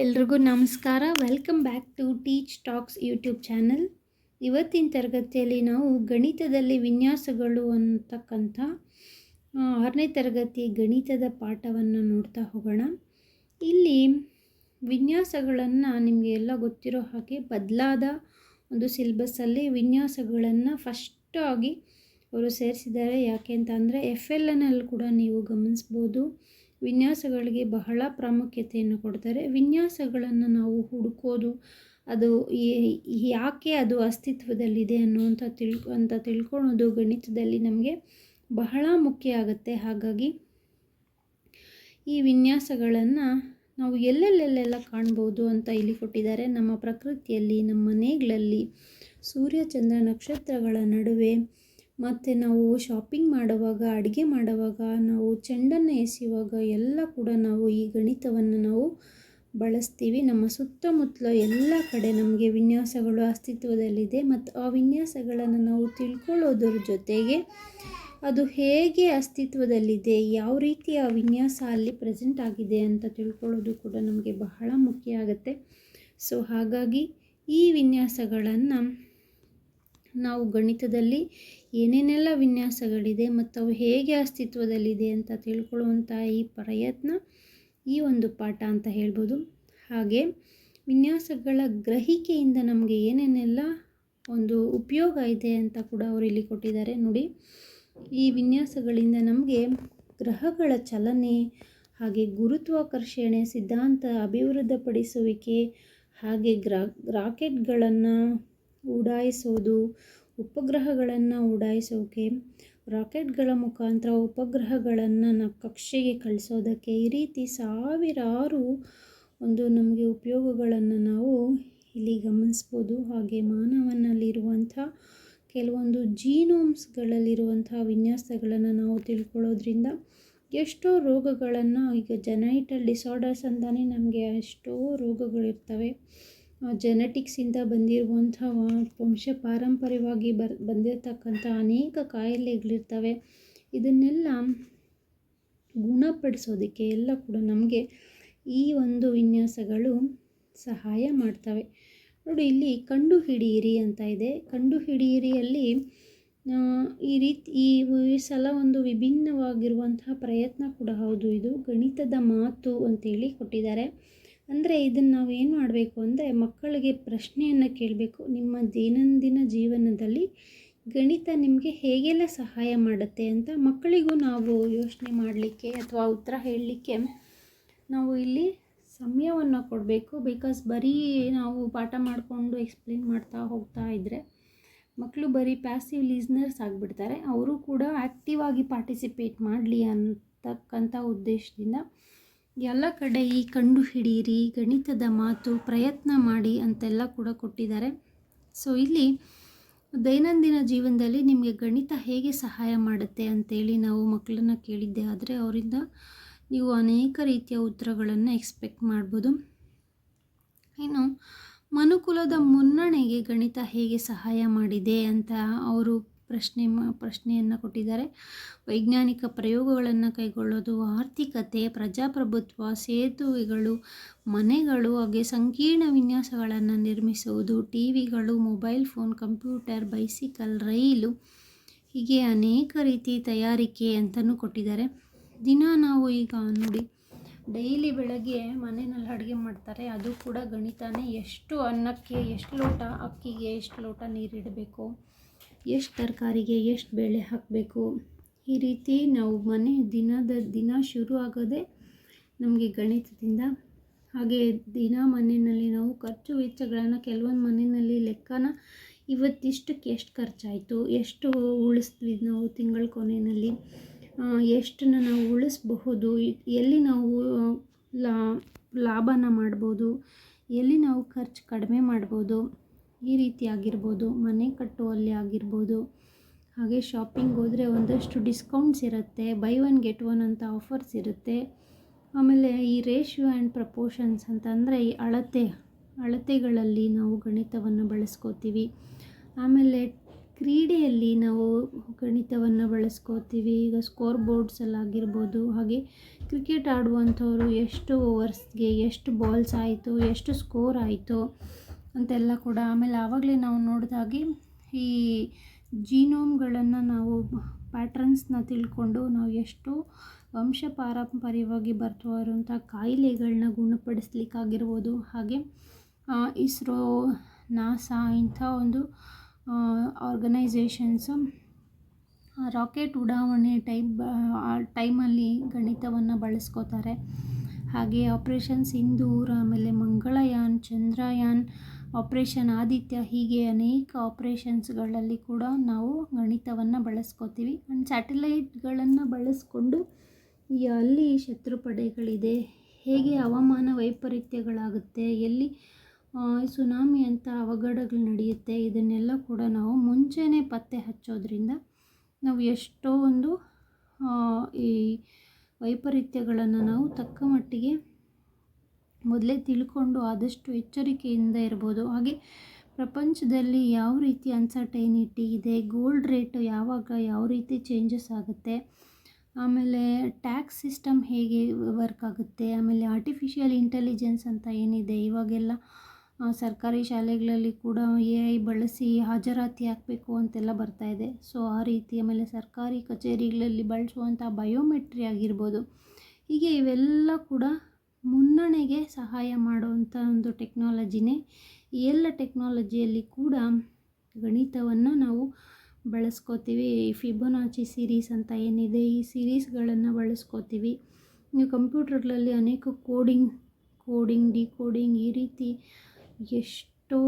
ಎಲ್ರಿಗೂ ನಮಸ್ಕಾರ. Welcome back to Teach Talks YouTube channel. ಇವತ್ತಿನ ತರಗತಿಯಲ್ಲಿ ನಾವು ಗಣಿತದಲ್ಲಿ ವಿನ್ಯಾಸಗಳು ಅಂತಕ್ಕಂಥ 6ನೇ ತರಗತಿ ಗಣಿತದ ಪಾಠವನ್ನು ನೋಡ್ತಾ ಹೋಗೋಣ. ಇಲ್ಲಿ ವಿನ್ಯಾಸಗಳನ್ನು ನಿಮಗೆ ಎಲ್ಲ ಗೊತ್ತಿರೋ ಹಾಗೆ ಬದಲಾದ ಒಂದು ಸಿಲೆಬಸ್ಸಲ್ಲಿ ವಿನ್ಯಾಸಗಳನ್ನು ಫಸ್ಟಾಗಿ ಅವರು ಸೇರಿಸಿದ್ದಾರೆ. ಯಾಕೆ ಅಂತ ಅಂದರೆ FLNಲ್ಲಿ ಕೂಡ ನೀವು ಗಮನಿಸ್ಬೋದು, ವಿನ್ಯಾಸಗಳಿಗೆ ಬಹಳ ಪ್ರಾಮುಖ್ಯತೆಯನ್ನು ಕೊಡ್ತಾರೆ. ವಿನ್ಯಾಸಗಳನ್ನು ನಾವು ಹುಡುಕೋದು, ಅದು ಯಾಕೆ ಅದು ಅಸ್ತಿತ್ವದಲ್ಲಿದೆ ಅಂತ ತಿಳ್ಕೊಳ್ಳೋದು ಗಣಿತದಲ್ಲಿ ನಮಗೆ ಬಹಳ ಮುಖ್ಯ ಆಗುತ್ತೆ. ಹಾಗಾಗಿ ಈ ವಿನ್ಯಾಸಗಳನ್ನು ನಾವು ಎಲ್ಲೆಲ್ಲೆಲ್ಲ ಕಾಣ್ಬೋದು ಅಂತ ಇಲ್ಲಿ ಕೊಟ್ಟಿದ್ದಾರೆ. ನಮ್ಮ ಪ್ರಕೃತಿಯಲ್ಲಿ, ನಮ್ಮ ಮನೆಗಳಲ್ಲಿ, ಸೂರ್ಯ ಚಂದ್ರ ನಕ್ಷತ್ರಗಳ ನಡುವೆ, ಮತ್ತು ನಾವು ಶಾಪಿಂಗ್ ಮಾಡುವಾಗ, ಅಡುಗೆ ಮಾಡುವಾಗ, ನಾವು ಚೆಂಡನ್ನು ಎಸೆಯುವಾಗ ಎಲ್ಲ ಕೂಡ ನಾವು ಈ ಗಣಿತವನ್ನು ನಾವು ಬಳಸ್ತೀವಿ. ನಮ್ಮ ಸುತ್ತಮುತ್ತಲ ಎಲ್ಲ ಕಡೆ ನಮಗೆ ವಿನ್ಯಾಸಗಳು ಅಸ್ತಿತ್ವದಲ್ಲಿದೆ. ಮತ್ತು ಆ ವಿನ್ಯಾಸಗಳನ್ನು ನಾವು ತಿಳ್ಕೊಳ್ಳೋದ್ರ ಜೊತೆಗೆ ಅದು ಹೇಗೆ ಅಸ್ತಿತ್ವದಲ್ಲಿದೆ, ಯಾವ ರೀತಿಯ ವಿನ್ಯಾಸ ಅಲ್ಲಿ ಪ್ರೆಸೆಂಟ್ ಆಗಿದೆ ಅಂತ ತಿಳ್ಕೊಳ್ಳೋದು ಕೂಡ ನಮಗೆ ಬಹಳ ಮುಖ್ಯ ಆಗುತ್ತೆ. ಸೊ ಹಾಗಾಗಿ ಈ ವಿನ್ಯಾಸಗಳನ್ನು ನಾವು ಗಣಿತದಲ್ಲಿ ಏನೇನೆಲ್ಲ ವಿನ್ಯಾಸಗಳಿದೆ ಮತ್ತು ಅವು ಹೇಗೆ ಅಸ್ತಿತ್ವದಲ್ಲಿದೆ ಅಂತ ತಿಳ್ಕೊಳ್ಳುವಂಥ ಈ ಪ್ರಯತ್ನ ಈ ಒಂದು ಪಾಠ ಅಂತ ಹೇಳ್ಬೋದು. ಹಾಗೆ ವಿನ್ಯಾಸಗಳ ಗ್ರಹಿಕೆಯಿಂದ ನಮಗೆ ಏನೇನೆಲ್ಲ ಒಂದು ಉಪಯೋಗ ಇದೆ ಅಂತ ಕೂಡ ಅವರು ಇಲ್ಲಿ ಕೊಟ್ಟಿದ್ದಾರೆ. ನೋಡಿ, ಈ ವಿನ್ಯಾಸಗಳಿಂದ ನಮಗೆ ಗ್ರಹಗಳ ಚಲನೆ, ಹಾಗೆ ಗುರುತ್ವಾಕರ್ಷಣೆ ಸಿದ್ಧಾಂತ ಅಭಿವೃದ್ಧಿಪಡಿಸುವಿಕೆ, ಹಾಗೆ ರಾಕೆಟ್ಗಳನ್ನು ಉಡಾಯಿಸೋದು, ಉಪಗ್ರಹಗಳನ್ನು ಉಡಾಯಿಸೋಕೆ, ರಾಕೆಟ್ಗಳ ಮುಖಾಂತರ ಉಪಗ್ರಹಗಳನ್ನು ಕಕ್ಷೆಗೆ ಕಳಿಸೋದಕ್ಕೆ, ಈ ರೀತಿ ಸಾವಿರಾರು ಒಂದು ನಮಗೆ ಉಪಯೋಗಗಳನ್ನು ನಾವು ಇಲ್ಲಿ ಗಮನಿಸ್ಬೋದು. ಹಾಗೆ ಮಾನವನಲ್ಲಿರುವಂಥ ಕೆಲವೊಂದು ಜೀನೋಮ್ಸ್ಗಳಲ್ಲಿರುವಂಥ ವಿನ್ಯಾಸಗಳನ್ನು ನಾವು ತಿಳ್ಕೊಳ್ಳೋದ್ರಿಂದ ಎಷ್ಟೋ ರೋಗಗಳನ್ನು, ಈಗ ಜೆನೈಟಲ್ ಡಿಸಾರ್ಡರ್ಸ್ ಅಂತಲೇ ನಮಗೆ ಎಷ್ಟೋ ರೋಗಗಳಿರ್ತವೆ, ಜೆನೆಟಿಕ್ಸಿಂದ ಬಂದಿರುವಂಥ ವಂಶ ಪಾರಂಪರ್ಯವಾಗಿ ಬಂದಿರತಕ್ಕಂಥ ಅನೇಕ ಕಾಯಿಲೆಗಳಿರ್ತವೆ. ಇದನ್ನೆಲ್ಲ ಗುಣಪಡಿಸೋದಕ್ಕೆ ಎಲ್ಲ ಕೂಡ ನಮಗೆ ಈ ಒಂದು ವಿನ್ಯಾಸಗಳು ಸಹಾಯ ಮಾಡ್ತವೆ. ನೋಡಿ, ಇಲ್ಲಿ ಕಂಡುಹಿಡಿಯಿರಿ ಅಂತ ಇದೆ. ಕಂಡುಹಿಡಿಯಿರಿಯಲ್ಲಿ ಈ ಸಲ ಒಂದು ವಿಭಿನ್ನವಾಗಿರುವಂತಹ ಪ್ರಯತ್ನ ಕೂಡ ಹೌದು. ಇದು ಗಣಿತದ ಮಾತು ಅಂತೇಳಿ ಕೊಟ್ಟಿದ್ದಾರೆ. ಅಂದರೆ ಇದನ್ನು ನಾವು ಏನು ಮಾಡಬೇಕು ಅಂದರೆ, ಮಕ್ಕಳಿಗೆ ಪ್ರಶ್ನೆಯನ್ನು ಕೇಳಬೇಕು. ನಿಮ್ಮ ದೈನಂದಿನ ಜೀವನದಲ್ಲಿ ಗಣಿತ ನಿಮಗೆ ಹೇಗೆಲ್ಲ ಸಹಾಯ ಮಾಡುತ್ತೆ ಅಂತ ಮಕ್ಕಳಿಗೂ ನಾವು ಯೋಚನೆ ಮಾಡಲಿಕ್ಕೆ ಅಥವಾ ಉತ್ತರ ಹೇಳಲಿಕ್ಕೆ ನಾವು ಇಲ್ಲಿ ಸಮಯವನ್ನು ಕೊಡಬೇಕು. ಬಿಕಾಸ್ ಬರೀ ನಾವು ಪಾಠ ಮಾಡಿಕೊಂಡು ಎಕ್ಸ್ಪ್ಲೇನ್ ಮಾಡ್ತಾ ಹೋಗ್ತಾ ಇದ್ದರೆ ಮಕ್ಕಳು ಬರೀ ಪ್ಯಾಸಿವ್ ಲಿಸ್ನರ್ಸ್ ಆಗಿಬಿಡ್ತಾರೆ. ಅವರು ಕೂಡ ಆ್ಯಕ್ಟಿವ್ ಆಗಿ ಪಾರ್ಟಿಸಿಪೇಟ್ ಮಾಡಲಿ ಅಂತಕ್ಕಂಥ ಉದ್ದೇಶದಿಂದ ಎಲ್ಲ ಕಡೆ ಈ ಕಂಡುಹಿಡಿಯಿರಿ, ಗಣಿತದ ಮಾತು, ಪ್ರಯತ್ನ ಮಾಡಿ ಅಂತೆಲ್ಲ ಕೂಡ ಕೊಟ್ಟಿದ್ದಾರೆ. ಸೊ ಇಲ್ಲಿ ದೈನಂದಿನ ಜೀವನದಲ್ಲಿ ನಿಮಗೆ ಗಣಿತ ಹೇಗೆ ಸಹಾಯ ಮಾಡುತ್ತೆ ಅಂತೇಳಿ ನಾವು ಮಕ್ಕಳನ್ನ ಕೇಳಿದ್ದೆ ಆದರೆ ಅವರಿಂದ ನೀವು ಅನೇಕ ರೀತಿಯ ಉತ್ತರಗಳನ್ನು ಎಕ್ಸ್ಪೆಕ್ಟ್ ಮಾಡ್ಬೋದು. ಇನ್ನು ಮನುಕುಲದ ಮುನ್ನಡೆಗೆ ಗಣಿತ ಹೇಗೆ ಸಹಾಯ ಮಾಡಿದೆ ಅಂತ ಅವರು ಪ್ರಶ್ನೆಯನ್ನು ಕೊಟ್ಟಿದ್ದಾರೆ. ವೈಜ್ಞಾನಿಕ ಪ್ರಯೋಗಗಳನ್ನು ಕೈಗೊಳ್ಳೋದು, ಆರ್ಥಿಕತೆ, ಪ್ರಜಾಪ್ರಭುತ್ವ, ಸೇತುವೆಗಳು, ಮನೆಗಳು, ಹಾಗೆ ಸಂಕೀರ್ಣ ವಿನ್ಯಾಸಗಳನ್ನು ನಿರ್ಮಿಸುವುದು, ಟಿವಿಗಳು, ಮೊಬೈಲ್ ಫೋನ್, ಕಂಪ್ಯೂಟರ್, ಬೈಸಿಕಲ್, ರೈಲು, ಹೀಗೆ ಅನೇಕ ರೀತಿ ತಯಾರಿಕೆ ಅಂತಲೂ ಕೊಟ್ಟಿದ್ದಾರೆ. ದಿನ ನಾವು ಈಗ ನೋಡಿ, ಡೈಲಿ ಬೆಳಗ್ಗೆ ಮನೆಯಲ್ಲಿ ಅಡುಗೆ ಮಾಡ್ತಾರೆ, ಅದು ಕೂಡ ಗಣಿತನೇ. ಎಷ್ಟು ಅನ್ನಕ್ಕೆ ಎಷ್ಟು ಲೋಟ ಅಕ್ಕಿಗೆ ಎಷ್ಟು ಲೋಟ ನೀರಿಡಬೇಕು, ಎಷ್ಟು ತರಕಾರಿಗೆ ಎಷ್ಟು ಬೇಳೆ ಹಾಕಬೇಕು, ಈ ರೀತಿ ನಾವು ದಿನ ಶುರು ಆಗೋದೇ ನಮಗೆ ಗಣಿತದಿಂದ. ಹಾಗೆ ದಿನ ಮನೆಯಲ್ಲಿ ನಾವು ಖರ್ಚು ವೆಚ್ಚಗಳನ್ನು ಕೆಲವೊಂದು ಮನೆಯಲ್ಲಿ ಲೆಕ್ಕನ ಇವತ್ತಿಷ್ಟಕ್ಕೆ ಎಷ್ಟು ಖರ್ಚಾಯಿತು, ಎಷ್ಟು ಉಳಿಸ್ತೀವಿ ನಾವು ತಿಂಗಳ ಕೊನೆಯಲ್ಲಿ, ಎಷ್ಟನ್ನು ನಾವು ಉಳಿಸಬಹುದು, ಎಲ್ಲಿ ನಾವು ಲಾಭನ ಮಾಡ್ಬೋದು, ಎಲ್ಲಿ ನಾವು ಖರ್ಚು ಕಡಿಮೆ ಮಾಡ್ಬೋದು, ಈ ರೀತಿ ಆಗಿರ್ಬೋದು. ಮನೆ ಕಟ್ಟುವಲ್ಲಿ ಆಗಿರ್ಬೋದು. ಹಾಗೆ ಶಾಪಿಂಗ್ ಹೋದರೆ ಒಂದಷ್ಟು ಡಿಸ್ಕೌಂಟ್ಸ್ ಇರುತ್ತೆ, ಬೈ ಒನ್ ಗೆಟ್ ಒನ್ ಅಂತ ಆಫರ್ಸ್ ಇರುತ್ತೆ. ಆಮೇಲೆ ಈ ರೇಷಿಯೋ ಆ್ಯಂಡ್ ಪ್ರಪೋರ್ಷನ್ಸ್ ಅಂತಂದರೆ ಈ ಅಳತೆಗಳಲ್ಲಿ ನಾವು ಗಣಿತವನ್ನು ಬಳಸ್ಕೋತೀವಿ. ಆಮೇಲೆ ಕ್ರೀಡೆಯಲ್ಲಿ ನಾವು ಗಣಿತವನ್ನು ಬಳಸ್ಕೋತೀವಿ. ಈಗ ಸ್ಕೋರ್ ಬೋರ್ಡ್ಸಲ್ಲಾಗಿರ್ಬೋದು, ಹಾಗೆ ಕ್ರಿಕೆಟ್ ಆಡುವಂಥವ್ರು ಎಷ್ಟು ಓವರ್ಸ್ಗೆ ಎಷ್ಟು ಬಾಲ್ಸ್ ಆಯಿತು, ಎಷ್ಟು ಸ್ಕೋರ್ ಆಯಿತು ಅಂತೆಲ್ಲ ಕೂಡ. ಆಮೇಲೆ ಆವಾಗಲೇ ನಾವು ನೋಡಿದಾಗೆ ಈ ಜೀನೋಮ್ಗಳನ್ನು ನಾವು ಪ್ಯಾಟ್ರನ್ಸ್ನ ತಿಳ್ಕೊಂಡು ನಾವು ಎಷ್ಟು ವಂಶ ಪಾರಂಪರ್ಯವಾಗಿ ಬರ್ತಾ ಇರುವಂಥ ಕಾಯಿಲೆಗಳನ್ನ ಗುಣಪಡಿಸ್ಲಿಕ್ಕಾಗಿರ್ಬೋದು. ಹಾಗೆ ಇಸ್ರೋ, ನಾಸಾ ಇಂಥ ಒಂದು ಆರ್ಗನೈಸೇಷನ್ಸು ರಾಕೆಟ್ ಉಡಾವಣೆ ಟೈಮಲ್ಲಿ ಗಣಿತವನ್ನು ಬಳಸ್ಕೋತಾರೆ. ಹಾಗೆ ಆಪ್ರೇಷನ್ ಸಿಂಧೂರ್, ಆಮೇಲೆ ಮಂಗಳಯಾನ್, ಚಂದ್ರಯಾನ್, ಆಪ್ರೇಷನ್ ಆದಿತ್ಯ, ಹೀಗೆ ಅನೇಕ ಆಪ್ರೇಷನ್ಸ್ಗಳಲ್ಲಿ ಕೂಡ ನಾವು ಗಣಿತವನ್ನು ಬಳಸ್ಕೋತೀವಿ. ಆ್ಯಂಡ್ ಸ್ಯಾಟಲೈಟ್ಗಳನ್ನು ಬಳಸ್ಕೊಂಡು ಅಲ್ಲಿ ಶತ್ರು ಪಡೆಗಳಿದೆ, ಹೇಗೆ ಹವಾಮಾನ ವೈಪರೀತ್ಯಗಳಾಗುತ್ತೆ, ಎಲ್ಲಿ ಸುನಾಮಿ ಅಂತ ಅವಘಡಗಳು ನಡೆಯುತ್ತೆ, ಇದನ್ನೆಲ್ಲ ಕೂಡ ನಾವು ಮುಂಚೆನೇ ಪತ್ತೆ ಹಚ್ಚೋದ್ರಿಂದ ನಾವು ಎಷ್ಟೋ ಒಂದು ಈ ವೈಪರೀತ್ಯಗಳನ್ನು ನಾವು ತಕ್ಕ ಮಟ್ಟಿಗೆ ಮೊದಲೇ ತಿಳ್ಕೊಂಡು ಆದಷ್ಟು ಎಚ್ಚರಿಕೆಯಿಂದ ಇರ್ಬೋದು. ಹಾಗೆ ಪ್ರಪಂಚದಲ್ಲಿ ಯಾವ ರೀತಿ ಅನ್ಸರ್ಟೈನಿಟಿ ಇದೆ, ಗೋಲ್ಡ್ ರೇಟು ಯಾವಾಗ ಯಾವ ರೀತಿ ಚೇಂಜಸ್ ಆಗುತ್ತೆ, ಆಮೇಲೆ ಟ್ಯಾಕ್ಸ್ ಸಿಸ್ಟಮ್ ಹೇಗೆ ವರ್ಕ್ ಆಗುತ್ತೆ, ಆಮೇಲೆ ಆರ್ಟಿಫಿಷಿಯಲ್ ಇಂಟೆಲಿಜೆನ್ಸ್ ಅಂತ ಏನಿದೆ, ಇವಾಗೆಲ್ಲ ಸರ್ಕಾರಿ ಶಾಲೆಗಳಲ್ಲಿ ಕೂಡ AI ಬಳಸಿ ಹಾಜರಾತಿ ಹಾಕಬೇಕು ಅಂತೆಲ್ಲ ಬರ್ತಾಯಿದೆ. ಸೊ ಆ ರೀತಿ, ಆಮೇಲೆ ಸರ್ಕಾರಿ ಕಚೇರಿಗಳಲ್ಲಿ ಬಳಸುವಂಥ ಬಯೋಮೆಟ್ರಿ ಆಗಿರ್ಬೋದು, ಹೀಗೆ ಇವೆಲ್ಲ ಕೂಡ ಮುನ್ನಡೆಗೆ ಸಹಾಯ ಮಾಡುವಂಥ ಒಂದು ಟೆಕ್ನಾಲಜಿನೇ. ಈ ಎಲ್ಲ ಟೆಕ್ನಾಲಜಿಯಲ್ಲಿ ಕೂಡ ಗಣಿತವನ್ನು ನಾವು ಬಳಸ್ಕೋತೀವಿ. ಫಿಬೊನಾಚಿ ಸೀರೀಸ್ ಅಂತ ಏನಿದೆ, ಈ ಸೀರೀಸ್ಗಳನ್ನು ಬಳಸ್ಕೋತೀವಿ. ನೀವು ಕಂಪ್ಯೂಟರ್ಗಳಲ್ಲಿ ಅನೇಕ ಕೋಡಿಂಗ್, ಡಿಕೋಡಿಂಗ್, ಈ ರೀತಿ ಎಷ್ಟೋ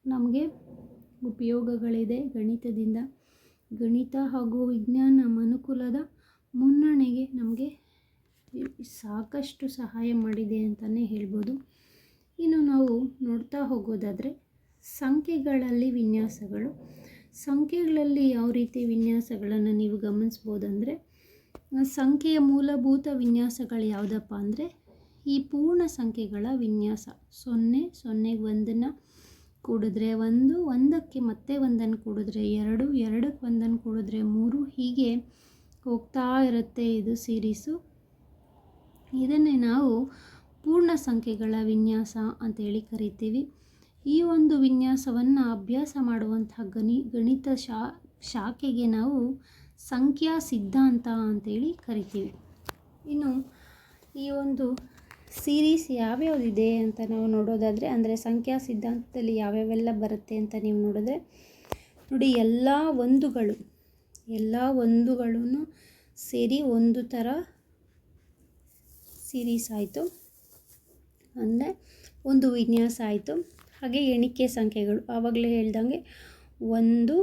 ನಮಗೆ ಉಪಯೋಗಗಳಿದೆ ಗಣಿತದಿಂದ. ಗಣಿತ ಹಾಗೂ ವಿಜ್ಞಾನ ಮನುಕುಲದ ಮುನ್ನಡೆಗೆ ನಮಗೆ ಸಾಕಷ್ಟು ಸಹಾಯ ಮಾಡಿದೆ ಅಂತಲೇ ಹೇಳ್ಬೋದು. ಇನ್ನು ನಾವು ನೋಡ್ತಾ ಹೋಗೋದಾದರೆ ಸಂಖ್ಯೆಗಳಲ್ಲಿ ವಿನ್ಯಾಸಗಳು. ಸಂಖ್ಯೆಗಳಲ್ಲಿ ಯಾವ ರೀತಿ ವಿನ್ಯಾಸಗಳನ್ನು ನೀವು ಗಮನಿಸ್ಬೋದಂದರೆ, ಸಂಖ್ಯೆಯ ಮೂಲಭೂತ ವಿನ್ಯಾಸಗಳು ಯಾವುದಪ್ಪ ಅಂದರೆ ಈ ಪೂರ್ಣ ಸಂಖ್ಯೆಗಳ ವಿನ್ಯಾಸ. 0, 0ಗೆ 1ನ್ನು ಕೂಡಿದ್ರೆ 1, 1ಕ್ಕೆ ಮತ್ತೆ 1ನ್ನು ಕೂಡಿದ್ರೆ 2, 2ಕ್ಕೆ 1ನ್ನು ಕೂಡಿದ್ರೆ 3, ಹೀಗೆ ಹೋಗ್ತಾ ಇರುತ್ತೆ ಇದು ಸೀರೀಸು. ಇದನ್ನೇ ನಾವು ಪೂರ್ಣ ಸಂಖ್ಯೆಗಳ ವಿನ್ಯಾಸ ಅಂತೇಳಿ ಕರಿತೀವಿ. ಈ ಒಂದು ವಿನ್ಯಾಸವನ್ನು ಅಭ್ಯಾಸ ಮಾಡುವಂಥ ಗಣಿತ ಶಾಖೆಗೆ ನಾವು ಸಂಖ್ಯಾ ಸಿದ್ಧಾಂತ ಅಂತೇಳಿ ಕರಿತೀವಿ. ಇನ್ನು ಈ ಒಂದು ಸೀರೀಸ್ ಯಾವ್ಯಾವುದಿದೆ ಅಂತ ನಾವು ನೋಡೋದಾದರೆ, ಅಂದರೆ ಸಂಖ್ಯಾ ಸಿದ್ಧಾಂತದಲ್ಲಿ ಯಾವ್ಯಾವೆಲ್ಲ ಬರುತ್ತೆ ಅಂತ ನೀವು ನೋಡಿದ್ರೆ ನೋಡಿ, ಎಲ್ಲ ಒಂದುಗಳೂ ಸೇರಿ ಒಂದು ಥರ ಸೀರೀಸ್ ಆಯಿತು, ಅಂದರೆ ಒಂದು ವಿನ್ಯಾಸ ಆಯಿತು. ಹಾಗೆ ಎಣಿಕೆ ಸಂಖ್ಯೆಗಳು ಆವಾಗಲೇ ಹೇಳ್ದಂಗೆ 1,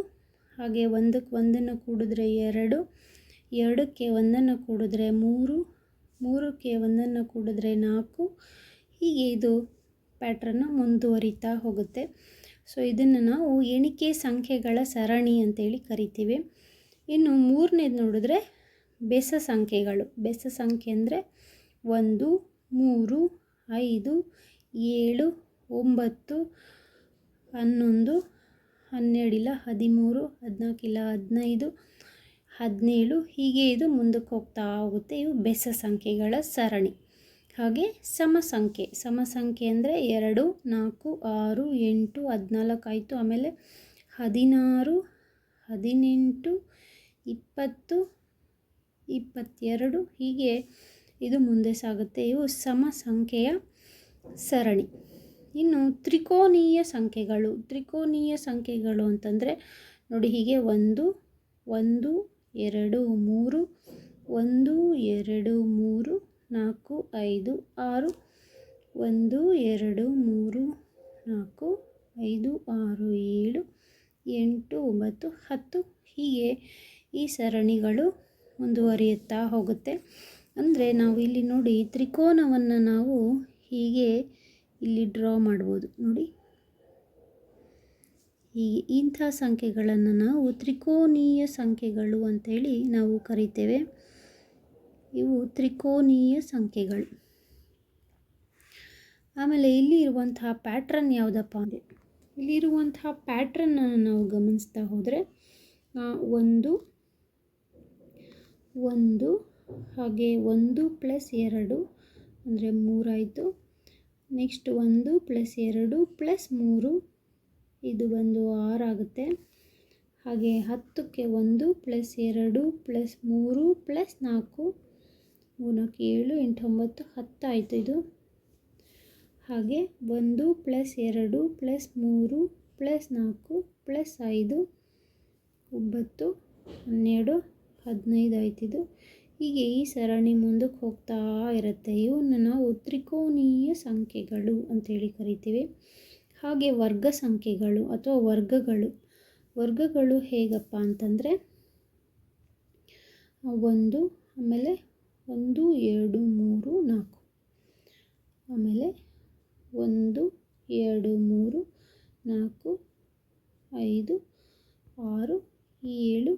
ಹಾಗೆ 1ಕ್ಕೆ 1ನ್ನು ಕೂಡಿದ್ರೆ 2, 2ಕ್ಕೆ 1ನ್ನು ಕೂಡಿದ್ರೆ 3, 3ಕ್ಕೆ 1ನ್ನು ಕೂಡಿದ್ರೆ 4, ಹೀಗೆ ಇದು ಪ್ಯಾಟ್ರನ್ನು ಮುಂದುವರಿತಾ ಹೋಗುತ್ತೆ. ಸೊ ಇದನ್ನು ನಾವು ಎಣಿಕೆ ಸಂಖ್ಯೆಗಳ ಸರಣಿ ಅಂತೇಳಿ ಕರಿತೀವಿ. ಇನ್ನು ಮೂರನೇದು ನೋಡಿದ್ರೆ ಬೆಸ ಸಂಖ್ಯೆಗಳು. ಬೆಸ ಸಂಖ್ಯೆ ಅಂದರೆ 1, 3, 5, 7, 9, 11, 12 ಇಲ್ಲ 13, 14 ಇಲ್ಲ 15, 17, ಹೀಗೆ ಇದು ಮುಂದಕ್ಕೆ ಹೋಗ್ತಾ ಹೋಗುತ್ತೆ. ಇವು ಬೆಸ ಸಂಖ್ಯೆಗಳ ಸರಣಿ. ಹಾಗೆ ಸಮಸಂಖ್ಯೆ ಅಂದರೆ 2, 4, 6, 8, 14 ಆಯಿತು. ಆಮೇಲೆ 16, 18, 20, 22, ಹೀಗೆ ಇದು ಮುಂದೆ ಸಾಗುತ್ತೆ. ಇವು ಸಮಸಂಖ್ಯೆಯ ಸರಣಿ. ಇನ್ನು ತ್ರಿಕೋನೀಯ ಸಂಖ್ಯೆಗಳು ಅಂತಂದರೆ ನೋಡಿ, ಹೀಗೆ 1, 1, 2, 3, 1, 2, 3, 4, 5, 6, 1, 2, 3, 4, 5, 6, 7, 8, 9, 10, ಹೀಗೆ ಈ ಸರಣಿಗಳು ಮುಂದುವರಿಯುತ್ತಾ ಹೋಗುತ್ತೆ. ಅಂದರೆ ನಾವು ಇಲ್ಲಿ ನೋಡಿ ತ್ರಿಕೋನವನ್ನು ನಾವು ಹೀಗೆ ಇಲ್ಲಿ ಡ್ರಾ ಮಾಡ್ಬೋದು ನೋಡಿ. ಹೀಗೆ ಇಂಥ ಸಂಖ್ಯೆಗಳನ್ನು ನಾವು ತ್ರಿಕೋನೀಯ ಸಂಖ್ಯೆಗಳು ಅಂತೇಳಿ ನಾವು ಕರಿತೇವೆ. ಇವು ತ್ರಿಕೋನೀಯ ಸಂಖ್ಯೆಗಳು. ಆಮೇಲೆ ಇಲ್ಲಿ ಇರುವಂತಹ ಪ್ಯಾಟ್ರನ್ ಯಾವುದಪ್ಪ ಅಂದರೆ ಇಲ್ಲಿರುವಂತಹ ಪ್ಯಾಟ್ರನ್ನನ್ನು ನಾವು ಗಮನಿಸ್ತಾ ಹೋದರೆ 1 1 ಹಾಗೆ 1 + 2 ಅಂದರೆ 3 ಆಯಿತು. ನೆಕ್ಸ್ಟ್ 1 + 2 + 3 ಇದು ಬಂದು 6 ಆಗುತ್ತೆ. ಹಾಗೆ 10ಕ್ಕೆ 1 + 2 + 3 + 4 3 7 8 9 10 ಆಯಿತು ಇದು. ಹಾಗೆ 1 + 2 + 3 + 4 + 5 9 12 15 ಆಯ್ತಿದು. ಹೀಗೆ ಈ ಸರಣಿ ಮುಂದಕ್ಕೆ ಹೋಗ್ತಾ ಇರುತ್ತೆ. ಇವನ್ನ ನಾವು ತ್ರಿಕೋನೀಯ ಸಂಖ್ಯೆಗಳು ಅಂತೇಳಿ ಕರಿತೀವಿ. ಹಾಗೆ ವರ್ಗ ಸಂಖ್ಯೆಗಳು ಅಥವಾ ವರ್ಗಗಳು ಹೇಗಪ್ಪ ಅಂತಂದರೆ 1 ಆಮೇಲೆ 1 2 3 4 ಆಮೇಲೆ 1 2 3 4 5 6 7